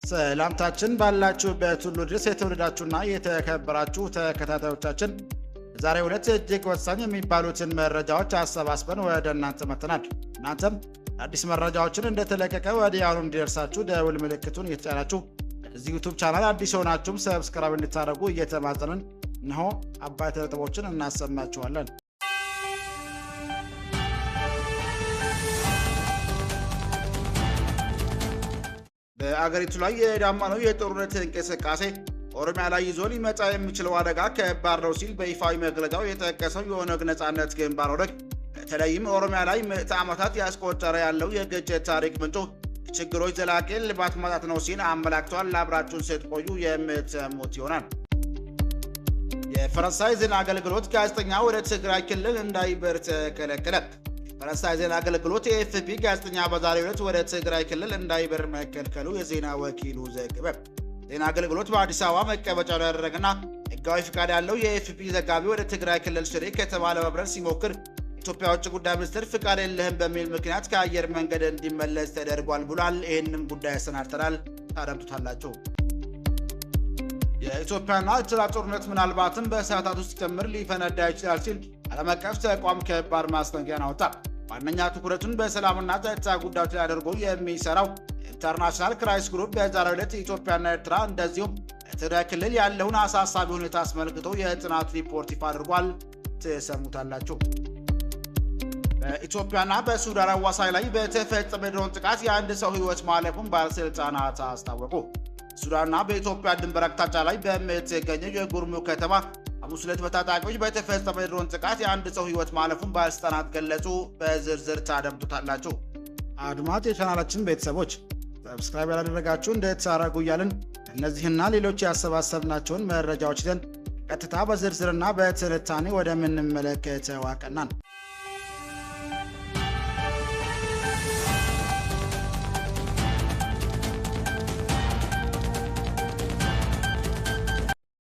ሰላምታችን ባላችሁበት ሁሉ ድረስ የተወደዳችሁና የተከበራችሁ ተከታታዮቻችን ዛሬ ሁለት እጅግ ወሳኝ የሚባሉትን መረጃዎች አሰባስበን ወደ እናንተ መጥተናል። እናንተም አዲስ መረጃዎችን እንደተለቀቀ ወዲያውኑ እንዲደርሳችሁ ደውል ምልክቱን እየተጫናችሁ እዚህ ዩቲዩብ ቻናል አዲስ ሆናችሁም ሰብስክራይብ እንድታደርጉ እየተማጸንን እነሆ አባይ ነጥቦችን እናሰማችኋለን። በአገሪቱ ላይ የዳመነው የጦርነት እንቅስቃሴ ኦሮሚያ ላይ ይዞ ሊመጣ የሚችለው አደጋ ከባድ ነው ሲል በይፋዊ መግለጫው የጠቀሰው የኦነግ ነጻነት ግንባር ኦነግ በተለይም ኦሮሚያ ላይ ምዕተ ዓመታት ያስቆጠረ ያለው የግጭት ታሪክ ምንጩ ችግሮች ዘላቂ ልባት ማጣት ነው ሲል አመላክቷል። አብራችሁን ስትቆዩ የምትሰሙት ይሆናል። የፈረንሳይ ዜና አገልግሎት ጋዜጠኛ ወደ ትግራይ ክልል እንዳይበር ተከለከለ። ፈረንሳይ ዜና አገልግሎት የኤፍፒ ጋዜጠኛ በዛሬው ዕለት ወደ ትግራይ ክልል እንዳይበር መከልከሉ የዜና ወኪሉ ዘገበ። ዜና አገልግሎት በአዲስ አበባ መቀመጫውን ያደረገና ሕጋዊ ፍቃድ ያለው የኤፍፒ ዘጋቢ ወደ ትግራይ ክልል ሽሬ ከተማ ለመብረር ሲሞክር ኢትዮጵያ ውጭ ጉዳይ ሚኒስትር ፍቃድ የለህም በሚል ምክንያት ከአየር መንገድ እንዲመለስ ተደርጓል ብሏል። ይህንም ጉዳይ ያሰናድተናል፣ ታደምጡታላችሁ። የኢትዮጵያና ኤርትራ ጦርነት ምናልባትም በሰዓታት ውስጥ ጭምር ሊፈነዳ ይችላል ሲል ዓለም አቀፍ ተቋም ከባድ ማስጠንቀቂያን አወጣ። ዋነኛ ትኩረቱን በሰላምና ጸጥታ ጉዳዮች ላይ አድርጎ የሚሰራው ኢንተርናሽናል ክራይሲስ ግሩፕ በዛሬው ዕለት ኢትዮጵያና ኤርትራ እንደዚሁም በትግራይ ክልል ያለውን አሳሳቢ ሁኔታ አስመልክቶ የጥናት ሪፖርት ይፋ አድርጓል። ትሰሙታላችሁ። በኢትዮጵያና በሱዳን አዋሳኝ ላይ በተፈጸመ ድሮን ጥቃት የአንድ ሰው ሕይወት ማለፉን ባለስልጣናት አስታወቁ። ሱዳንና በኢትዮጵያ ድንበር አቅጣጫ ላይ በምትገኘው የጉርሙ ከተማ ሐሙስ ዕለት በታጣቂዎች በተፈጸመ ድሮን ጥቃት የአንድ ሰው ሕይወት ማለፉን ባለስልጣናት ገለጹ። በዝርዝር ታደምጡታላችሁ። አድማጭ የቻናላችን ቤተሰቦች ሰብስክራይብ ያላደረጋችሁ እንድታደርጉ እያልን እነዚህና ሌሎች ያሰባሰብናቸውን መረጃዎች ይዘን ቀጥታ በዝርዝርና በትንታኔ ወደምንመለከተው አቀናን።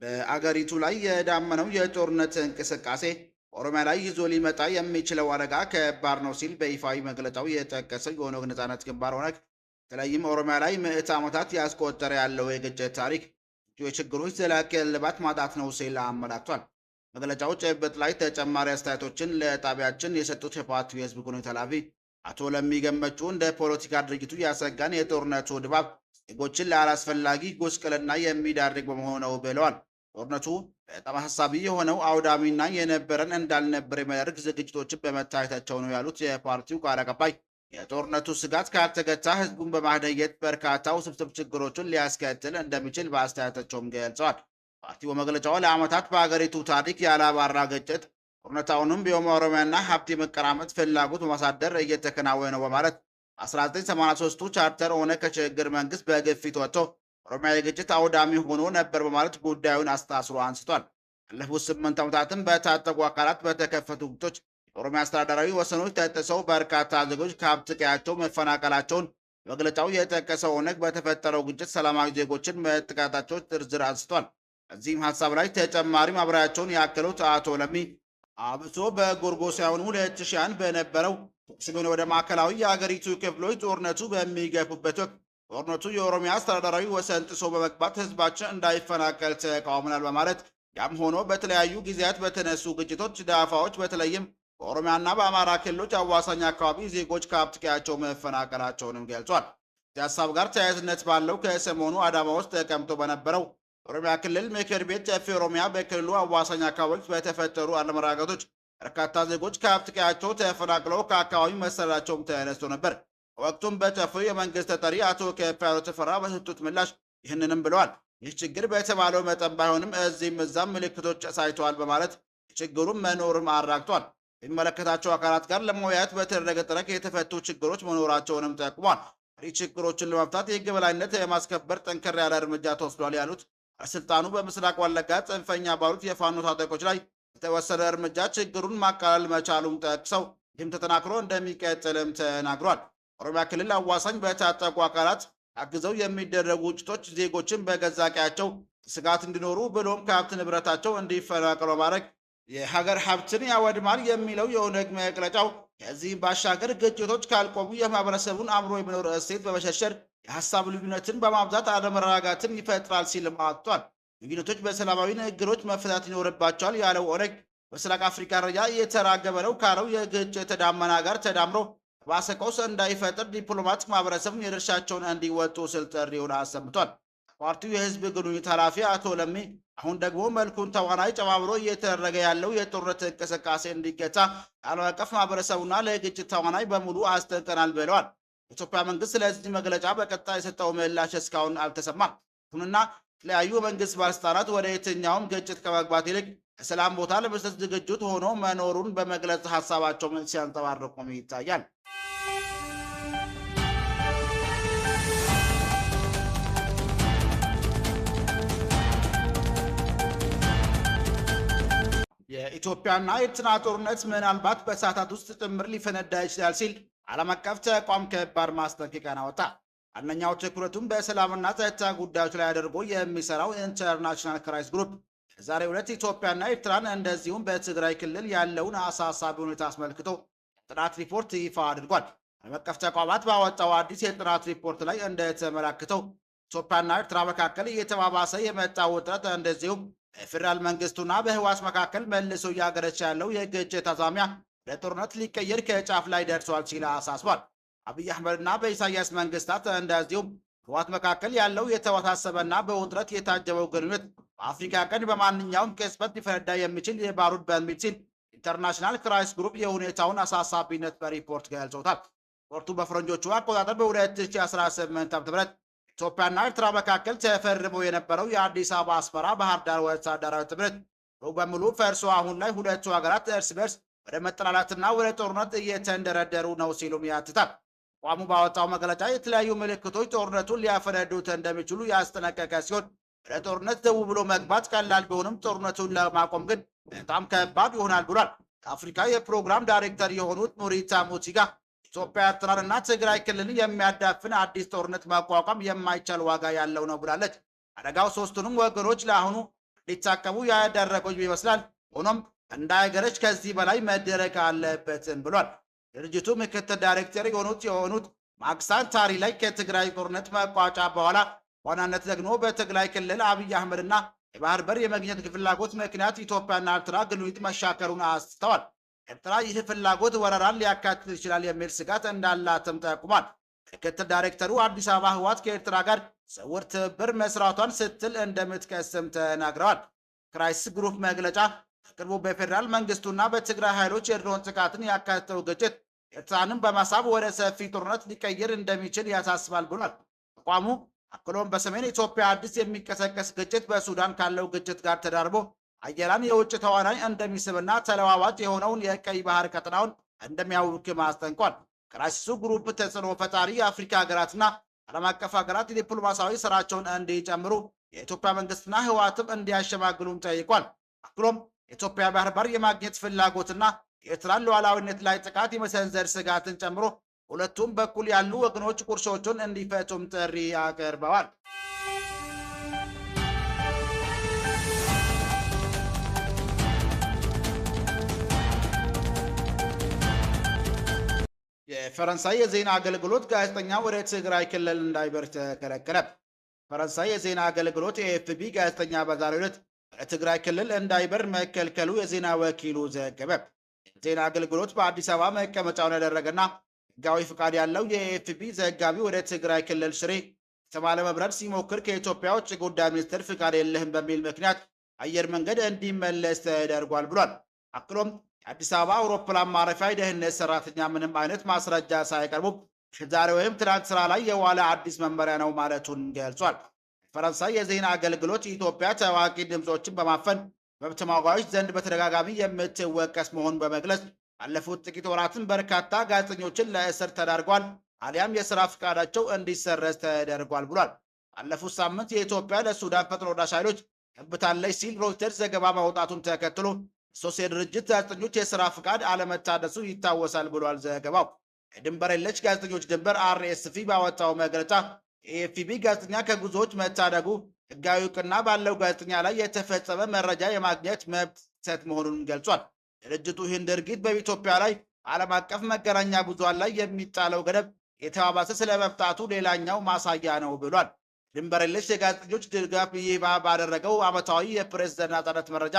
በአገሪቱ ላይ የዳመነው የጦርነት እንቅስቃሴ ኦሮሚያ ላይ ይዞ ሊመጣ የሚችለው አደጋ ከባድ ነው ሲል በይፋዊ መግለጫው የጠቀሰው የኦነግ ነጻነት ግንባር ኦነግ በተለይም ኦሮሚያ ላይ ምዕተ ዓመታት ያስቆጠረ ያለው የግጭት ታሪክ የችግሮች ዘላቂ እልባት ማጣት ነው ሲል አመላክቷል። መግለጫው ጭብጥ ላይ ተጨማሪ አስተያየቶችን ለጣቢያችን የሰጡት የፓርቲው የህዝብ ግንኙነት ኃላፊ አቶ ለሚ ገመቹ እንደ ፖለቲካ ድርጅቱ ያሰጋን የጦርነቱ ድባብ ዜጎችን ለአላስፈላጊ ጉስቅልና የሚዳርግ በመሆኑ ነው ብለዋል። ጦርነቱ በጣም አሳሳቢ የሆነው አውዳሚና የነበረን እንዳልነበር የሚያደርግ ዝግጅቶችን በመታየታቸው ነው ያሉት የፓርቲው ቃል አቀባይ የጦርነቱ ስጋት ካልተገታ ህዝቡን በማደየት በርካታ ውስብስብ ችግሮችን ሊያስከትል እንደሚችል በአስተያየታቸውም ገልጸዋል። ፓርቲው በመግለጫው ለዓመታት በአገሪቱ ታሪክ ያላባራ ግጭት ጦርነታውንም በኦሮሚያና ሀብት የመቀራመጥ ፍላጎት በማሳደር እየተከናወነ ነው በማለት 1983ቱ ቻርተር ኦነግ ከሽግግር መንግስት በግፊት ወጥቶ ኦሮሚያ የግጭት አውዳሚ ሆኖ ነበር በማለት ጉዳዩን አስታስሮ አንስቷል። ያለፉት 8 ዓመታትም በታጠቁ አካላት በተከፈቱ ግጭቶች የኦሮሚያ አስተዳደራዊ ወሰኖች ተጥሰው በርካታ ዜጎች ከሀብት ቀያቸው መፈናቀላቸውን መግለጫው የጠቀሰው ኦነግ በተፈጠረው ግጭት ሰላማዊ ዜጎችን መጥቃታቸው ዝርዝር አንስቷል። በዚህም ሀሳብ ላይ ተጨማሪ ማብራሪያቸውን ያከሉት አቶ ለሚ አብሶ በጎርጎሳውያኑ 2001 በነበረው ሰሜን ወደ ማዕከላዊ የአገሪቱ ክፍሎች ጦርነቱ በሚገፉበት ወቅት ጦርነቱ የኦሮሚያ አስተዳደራዊ ወሰን ጥሶ በመግባት ህዝባችን እንዳይፈናቀል ተቃውመናል በማለት ያም ሆኖ በተለያዩ ጊዜያት በተነሱ ግጭቶች ዳፋዎች በተለይም በኦሮሚያና በአማራ ክልሎች አዋሳኝ አካባቢ ዜጎች ከሀብት ቀያቸው መፈናቀላቸውንም ገልጿል። ከዚህ ሀሳብ ጋር ተያያዥነት ባለው ከሰሞኑ አዳማ ውስጥ ተቀምጦ በነበረው ኦሮሚያ ክልል ምክር ቤት ጨፌ ኦሮሚያ በክልሉ አዋሳኝ አካባቢዎች በተፈጠሩ አለመረጋጋቶች በርካታ ዜጎች ከሀብት ቀያቸው ተፈናቅለው ከአካባቢው መሰደዳቸውም ተነስቶ ነበር። ወቅቱም በጨፌው የመንግስት ተጠሪ አቶ ከፍያለው ተፈራ በሰጡት ምላሽ ይህንንም ብለዋል። ይህ ችግር በተባለው መጠን ባይሆንም እዚህም እዛም ምልክቶች አሳይተዋል በማለት ችግሩን መኖርም አራግቷል። የሚመለከታቸው አካላት ጋር ለመወያየት በተደረገ ጥረት የተፈቱ ችግሮች መኖራቸውንም ጠቁሟል። ይህ ችግሮችን ለመፍታት የህግ የበላይነት የማስከበር ጠንከር ያለ እርምጃ ተወስዷል ያሉት ባለስልጣኑ በምስራቅ ወለጋ ጽንፈኛ ባሉት የፋኖ ታጣቂዎች ላይ የተወሰደ እርምጃ ችግሩን ማቃለል መቻሉን ጠቅሰው ይህም ተጠናክሮ እንደሚቀጥልም ተናግሯል። ኦሮሚያ ክልል አዋሳኝ በታጠቁ አካላት አግዘው የሚደረጉ ግጭቶች ዜጎችን በገዛ ቀያቸው ስጋት እንዲኖሩ ብሎም ከሀብት ንብረታቸው እንዲፈናቀሉ በማድረግ የሀገር ሀብትን ያወድማል የሚለው የኦነግ መግለጫው ከዚህም ባሻገር ግጭቶች ካልቆሙ የማህበረሰቡን አብሮ የመኖር እሴት በመሸርሸር የሀሳብ ልዩነትን በማብዛት አለመረጋጋትን ይፈጥራል ሲልም አጥቷል። ልዩነቶች በሰላማዊ ንግግሮች መፈታት ይኖርባቸዋል ያለው ኦነግ በምስራቅ አፍሪካ ደረጃ እየተራገበ ነው ካለው የግጭት ዳመና ጋር ተዳምሮ ባሰ ቀውስ እንዳይፈጥር ዲፕሎማቲክ ማህበረሰቡን የድርሻቸውን እንዲወጡ ስል ጥሪውን አሰምቷል። ፓርቲው የህዝብ ግንኙነት ኃላፊ አቶ ለሚ አሁን ደግሞ መልኩን ተዋናይ ጨማምሮ እየተደረገ ያለው የጦርነት እንቅስቃሴ እንዲገታ ዓለም አቀፍ ማህበረሰቡና ለግጭት ተዋናይ በሙሉ አስጠንቀናል ብለዋል። የኢትዮጵያ መንግስት ስለዚህ መግለጫ በቀጣይ የሰጠው ምላሽ እስካሁን አልተሰማም። ይሁንና የተለያዩ መንግስት ባለስልጣናት ወደ የትኛውም ግጭት ከመግባት ይልቅ የሰላም ቦታ ለመስጠት ዝግጁት ሆኖ መኖሩን በመግለጽ ሀሳባቸውን ሲያንጸባርቁም ይታያል። የኢትዮጵያና ኤርትራ ጦርነት ምናልባት በሰዓታት ውስጥ ጭምር ሊፈነዳ ይችላል ሲል ዓለም አቀፍ ተቋም ከባድ ማስጠንቀቂያን አወጣ። ዋነኛው ትኩረቱን በሰላምና ጸጥታ ጉዳዮች ላይ አድርጎ የሚሰራው ኢንተርናሽናል ክራይሲስ ግሩፕ የዛሬው ዕለት ኢትዮጵያና ኤርትራን እንደዚሁም በትግራይ ክልል ያለውን አሳሳቢ ሁኔታ አስመልክቶ ጥናት ሪፖርት ይፋ አድርጓል። ዓለም አቀፍ ተቋማት ባወጣው አዲስ የጥናት ሪፖርት ላይ እንደተመላክተው ኢትዮጵያና ኤርትራ መካከል እየተባባሰ የመጣው ውጥረት እንደዚሁም በፌዴራል መንግስቱና በህዋስ መካከል መልሶ እያገረች ያለው የግጭት አዛሚያ ለጦርነት ሊቀየር ከጫፍ ላይ ደርሷል ሲል አሳስቧል። አብይ አህመድና በኢሳያስ መንግስታት እንደዚሁም ህዋት መካከል ያለው የተወሳሰበና በውጥረት የታጀበው ግንኙነት በአፍሪካ ቀንድ በማንኛውም ቅጽበት ሊፈነዳ የሚችል የባሩድ በሚል ሲል ኢንተርናሽናል ክራይሲስ ግሩፕ የሁኔታውን አሳሳቢነት በሪፖርት ገልጾታል። ሪፖርቱ በፈረንጆቹ አቆጣጠር በ2018 ዓ.ም ኢትዮጵያና ኤርትራ መካከል ተፈርሞ የነበረው የአዲስ አበባ አስመራ ባህር ዳር ወታደራዊ ጥምረት ሙሉ በሙሉ ፈርሶ አሁን ላይ ሁለቱ ሀገራት እርስ በርስ ወደ መጠላላትና ወደ ጦርነት እየተንደረደሩ ነው ሲሉም ያትታል። ተቋሙ ባወጣው መግለጫ የተለያዩ ምልክቶች ጦርነቱን ሊያፈነዱት እንደሚችሉ ያስጠነቀቀ ሲሆን ወደ ጦርነት ዘው ብሎ መግባት ቀላል ቢሆንም ጦርነቱን ለማቆም ግን በጣም ከባድ ይሆናል ብሏል። ከአፍሪካ የፕሮግራም ዳይሬክተር የሆኑት ሙሪታ ሙቲጋ ኢትዮጵያ ኤርትራንና ትግራይ ክልልን የሚያዳፍን አዲስ ጦርነት መቋቋም የማይቻል ዋጋ ያለው ነው ብላለች። አደጋው ሶስቱንም ወገኖች ለአሁኑ ሊታቀቡ ያደረገው ይመስላል። ሆኖም እንዳይገረች ከዚህ በላይ መደረግ አለበትም ብሏል። ድርጅቱ ምክትል ዳይሬክተር የሆኑት ማክሳን ታሪ ላይ ከትግራይ ጦርነት መቋጫ በኋላ ዋናነት ደግሞ በትግራይ ክልል አብይ አህመድና የባህር በር የመግኘት ፍላጎት ምክንያት ኢትዮጵያና ኤርትራ ግንኙነት መሻከሩን አስተዋል። ኤርትራ ይህ ፍላጎት ወረራን ሊያካትት ይችላል የሚል ስጋት እንዳላትም ጠቁሟል። ምክትል ዳይሬክተሩ አዲስ አበባ ህወሓት ከኤርትራ ጋር ስውር ትብብር መስራቷን ስትል እንደምትከስም ተናግረዋል። ክራይሲስ ግሩፕ መግለጫ በቅርቡ በፌዴራል መንግስቱና በትግራይ ኃይሎች የድሮን ጥቃትን ያካተተው ግጭት ኤርትራንም በማሳብ ወደ ሰፊ ጦርነት ሊቀይር እንደሚችል ያሳስባል ብሏል። ተቋሙ አክሎም በሰሜን ኢትዮጵያ አዲስ የሚቀሰቀስ ግጭት በሱዳን ካለው ግጭት ጋር ተዳርቦ አየራን የውጭ ተዋናይ እንደሚስብና ተለዋዋጭ የሆነውን የቀይ ባህር ቀጠናውን እንደሚያውክም አስጠንቋል። ክራይሲሱ ግሩፕ ተጽዕኖ ፈጣሪ የአፍሪካ ሀገራትና ዓለም አቀፍ ሀገራት የዲፕሎማሲያዊ ስራቸውን እንዲጨምሩ የኢትዮጵያ መንግስትና ህወሓትም እንዲያሸማግሉም ጠይቋል። አክሎም የኢትዮጵያ ባህር በር የማግኘት ፍላጎትና የኤርትራን ሉዓላዊነት ላይ ጥቃት የመሰንዘር ስጋትን ጨምሮ ሁለቱም በኩል ያሉ ወገኖች ቁርሾቹን እንዲፈቱም ጥሪ አቅርበዋል። የፈረንሳይ የዜና አገልግሎት ጋዜጠኛ ወደ ትግራይ ክልል እንዳይበር ተከለከለ። ፈረንሳይ የዜና አገልግሎት ኤኤፍፒ ጋዜጠኛ በዛሬው ዕለት ወደ ትግራይ ክልል እንዳይበር መከልከሉ የዜና ወኪሉ ዘገበ። የዜና አገልግሎት በአዲስ አበባ መቀመጫውን ያደረገና ህጋዊ ፍቃድ ያለው የኤኤፍፒ ዘጋቢ ወደ ትግራይ ክልል ሽሬ የተባለ መብረር ሲሞክር ከኢትዮጵያ ውጭ ጉዳይ ሚኒስቴር ፍቃድ የለህም በሚል ምክንያት አየር መንገድ እንዲመለስ ተደርጓል ብሏል። አክሎም የአዲስ አበባ አውሮፕላን ማረፊያ የደህንነት ሰራተኛ ምንም አይነት ማስረጃ ሳይቀርቡ ዛሬ ወይም ትናንት ስራ ላይ የዋለ አዲስ መመሪያ ነው ማለቱን ገልጿል። የፈረንሳይ የዜና አገልግሎት ኢትዮጵያ ታዋቂ ድምፆችን በማፈን መብት ተሟጋቾች ዘንድ በተደጋጋሚ የምትወቀስ መሆኑን በመግለጽ ባለፉት ጥቂት ወራትን በርካታ ጋዜጠኞችን ለእስር ተዳርጓል አሊያም የስራ ፍቃዳቸው እንዲሰረዝ ተደርጓል ብሏል። ባለፉት ሳምንት የኢትዮጵያ ለሱዳን ፈጥኖ ደራሽ ኃይሎች ገብታለች ሲል ሮይተርስ ዘገባ ማውጣቱን ተከትሎ ሶስት የድርጅት ጋዜጠኞች የስራ ፍቃድ አለመታደሱ ይታወሳል ብሏል ዘገባው። የድንበር የለሽ ጋዜጠኞች ድንበር አርኤስፊ ባወጣው መግለጫ የኤፍቢ ጋዜጠኛ ከጉዞዎች መታደጉ ህጋዊ እውቅና ባለው ጋዜጠኛ ላይ የተፈጸመ መረጃ የማግኘት መብት ጥሰት መሆኑን ገልጿል። ድርጅቱ ይህን ድርጊት በኢትዮጵያ ላይ ዓለም አቀፍ መገናኛ ብዙሃን ላይ የሚጣለው ገደብ የተባባሰ ስለመፍታቱ ሌላኛው ማሳያ ነው ብሏል። ድንበር የለሽ የጋዜጠኞች ድጋፍ ይፋ ባደረገው ዓመታዊ የፕሬስ ነጻነት መረጃ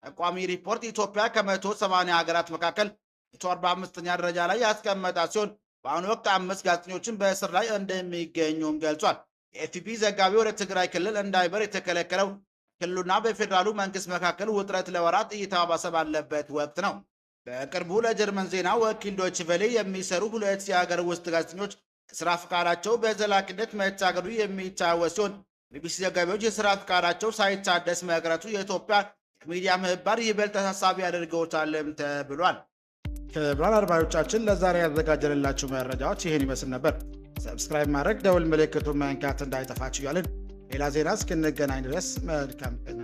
ጠቋሚ ሪፖርት ኢትዮጵያ ከ180 ሀገራት መካከል 145ኛ ደረጃ ላይ ያስቀመጣ ሲሆን በአሁኑ ወቅት 5 ጋዜጠኞችን በእስር ላይ እንደሚገኙም ገልጿል። የኤፍፒ ዘጋቢ ወደ ትግራይ ክልል እንዳይበር የተከለከለው ክልሉና በፌዴራሉ መንግስት መካከል ውጥረት ለወራት እየተባባሰ ባለበት ወቅት ነው። በቅርቡ ለጀርመን ዜና ወኪል ዶይቼ ቬለ የሚሰሩ 2 የሀገር ውስጥ ጋዜጠኞች የስራ ፍቃዳቸው በዘላቂነት መታገዱ የሚታወስ ሲሆን ቢቢሲ ዘጋቢዎች የስራ ፍቃዳቸው ሳይታደስ መቅረቱ የኢትዮጵያ ሚዲያ ምህባር ይበልጥ አሳሳቢ አድርገውታልም ተብሏል። ክቡራን አድማጮቻችን ለዛሬ ያዘጋጀንላችሁ መረጃዎች ይህን ይመስል ነበር። ሰብስክራይብ ማድረግ፣ ደውል ምልክቱን መንካት እንዳይጠፋችሁ እያልን ሌላ ዜና እስክንገናኝ ድረስ መልካም ቀን